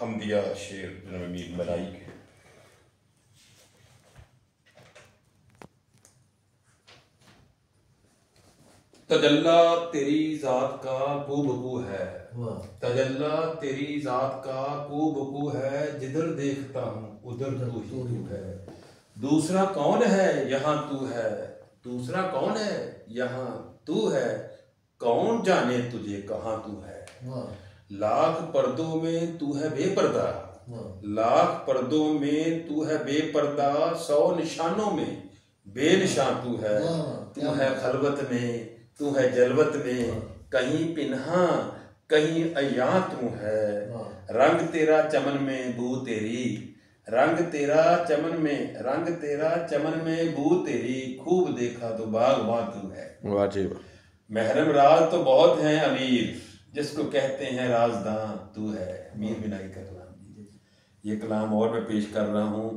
हमदिया शेर जनाब मीर मलाई के। तजल्ला तेरी जात का कू बकू है, तजल्ला तेरी जात का कू बकू है, जिधर देखता हूँ उधर तू ही है। दूसरा कौन है यहाँ तू है, दूसरा कौन है यहाँ तू है, कौन जाने तुझे कहाँ तू है। लाख पर्दों में तू है बेपर्दा, लाख पर्दों में तू है बेपर्दा, 100 निशानों में बेनिशान तू है। तू है खलवत में, तू है जलवत में, कहीं पिन्हा कहीं अया तू है। रंग तेरा चमन में बू तेरी, रंग तेरा चमन में, रंग तेरा चमन में बू तेरी, खूब देखा तो बागबान तू है। वाह जी वाह। महरम राज तो बहुत हैं अमीर, जिसको कहते हैं राजदां तू है। मीर मिलाई का कलाम। ये कलाम और मैं पेश कर रहा हूँ।